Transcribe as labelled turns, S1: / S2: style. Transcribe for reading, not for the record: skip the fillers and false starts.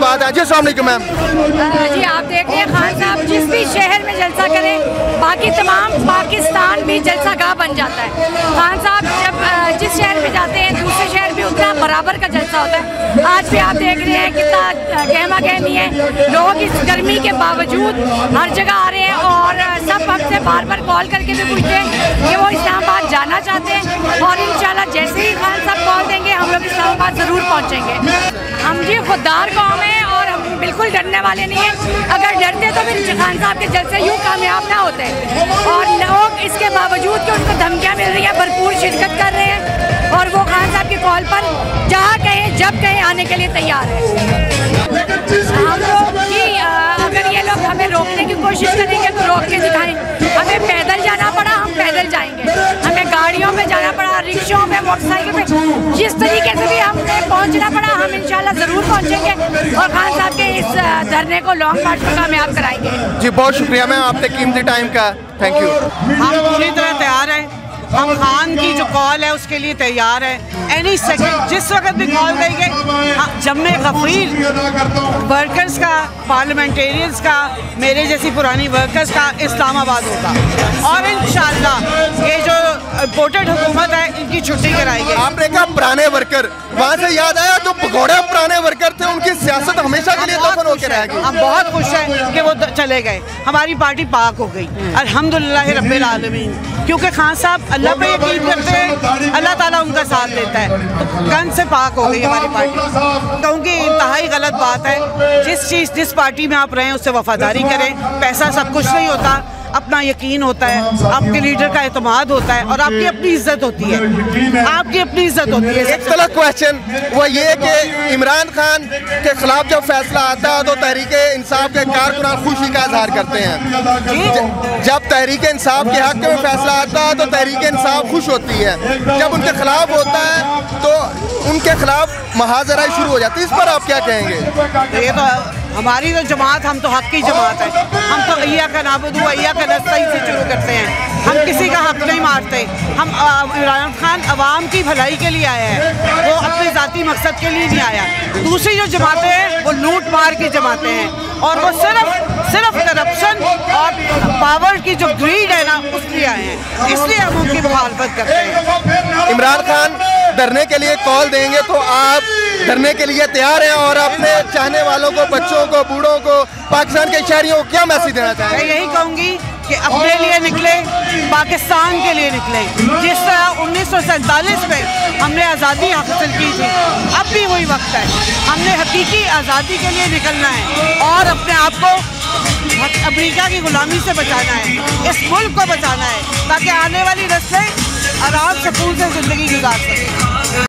S1: साथ हैं। जी अस्सलाम वालेकुम मैम।
S2: जी आप देख रहे हैं खान साहब जिस भी शहर में जलसा करें बाकी तमाम पाकिस्तान भी जलसा गाह बन जाता है। खान साहब जब जिस शहर में जाते हैं दूसरे शहर भी उतना बराबर का जलसा होता है। आज भी आप देख रहे हैं कितना गहमा गहमी है, लोग इस गर्मी के बावजूद हर जगह आ रहे हैं और सब हमसे बार बार कॉल करके भी पूछते हैं कि वो इस्लामाबाद जाना चाहते हैं और इंशाल्लाह जैसे ही खान साहब कॉल देंगे हम लोग इस्लामाबाद ज़रूर पहुँचेंगे। हम जी खुददार कौम है और हम बिल्कुल डरने वाले नहीं हैं। अगर डरते तो फिर खान साहब के जलसे यूँ कामयाब ना होते। और लोग इसके बावजूद कि उनको धमकियाँ मिल रही हैं भरपूर शिरकत कर रहे हैं और वो खान साहब की कॉल पर जहाँ कहें जब कहें आने के लिए तैयार है। हम लोग की अगर ये लोग हमें रोकने की कोशिश करेंगे तो रोक के दिखाएं। हमें पैदल जाना पड़ा हम पैदल जाएंगे, हमें गाड़ियों में जाना पड़ा, रिक्शों में, मोटरसाइकिल में, जिस तरीके से भी हमें पहुंचना पड़ा हम इंशाल्लाह ज़रूर पहुंचेंगे और खान साहब के इस धरने को लॉन्ग मार्च में कामयाब कराएंगे।
S1: जी बहुत शुक्रिया मैम आपके कीमती टाइम का, थैंक यू।
S3: हम पूरी तरह तैयार हैं, हम खान की जो कॉल है उसके लिए तैयार है। एनी सेकंड जिस वक्त भी कॉल देंगे, जम्मे गफीर वर्कर्स का, पार्लियामेंटेरियंस का, मेरे जैसी पुरानी वर्कर्स का इस्लामाबाद होगा और इंशाल्लाह ये जो इम्पोर्टेड हुकूमत है इनकी छुट्टी कराएंगे।
S1: आपने कहा पुराने वर्कर, वहाँ से याद आया जो भगोड़े पुराने वर्कर थे उनकी सियासत हमेशा के लिए दफन होकर रहेगी।
S3: हम बहुत खुश हैं कि वो चले गए, हमारी पार्टी पाक हो गई अल्हम्दुलिल्लाह रब्बिल आलमीन। क्योंकि खान साहब अल्लाह पे यकीन करते हैं, अल्लाह ताला उनका साथ देता है, तो गन से पाक हो गई हमारी पार्टी। क्योंकि इंतहाई गलत बात है, जिस पार्टी में आप रहें उससे वफादारी करें। पैसा सब कुछ नहीं होता, अपना यकीन होता है, आपके लीडर का एतमाद होता है और आपकी अपनी इज्जत होती है, आपकी अपनी इज्जत होती है।
S1: एक तलक क्वेश्चन वो ये कि इमरान खान के खिलाफ जब फैसला आता है तो तहरीके इंसाफ के कारकुनान खुशी का इजहार करते हैं। जब तहरीके इंसाफ के हक में फैसला आता है तो तहरीके इंसाफ खुश होती है, जब उनके खिलाफ होता है तो उनके खिलाफ महाजराई शुरू हो जाती है। इस पर आप क्या कहेंगे?
S3: ये तो हमारी तो जमात, हम तो हक की जमात है, हम तो अय्या का नाबुदू अय्या का नस्तईन से शुरू करते हैं। हम किसी का हक नहीं मारते। हम इमरान खान अवाम की भलाई के लिए आया है, वो अपने ज़ाती मकसद के लिए नहीं आया। दूसरी जो जमातें हैं वो लूट मार की जमातें हैं और वो सिर्फ करप्शन और पावर की जो ग्रीड है ना उसलिए आए हैं, इसलिए हम उनकी मुखालफत करते हैं।
S1: इमरान खान धरने के लिए कॉल देंगे तो आप धरने के लिए तैयार हैं और अपने चाहने वालों को, बच्चों को, बूढ़ों को, पाकिस्तान के शहरियों को क्या मैसेज देना चाहेंगे?
S3: मैं यही कहूँगी कि अपने लिए निकले, पाकिस्तान के लिए निकले। जिस तरह 1947 में हमने आज़ादी हासिल की थी, अब भी वही वक्त है, हमने हकीकी आज़ादी के लिए निकलना है और अपने आप को अमेरिका की गुलामी से बचाना है, इस मुल्क को बचाना है ताकि आने वाली नस्लें आराम सुकून से ज़िंदगी गुजार सकें।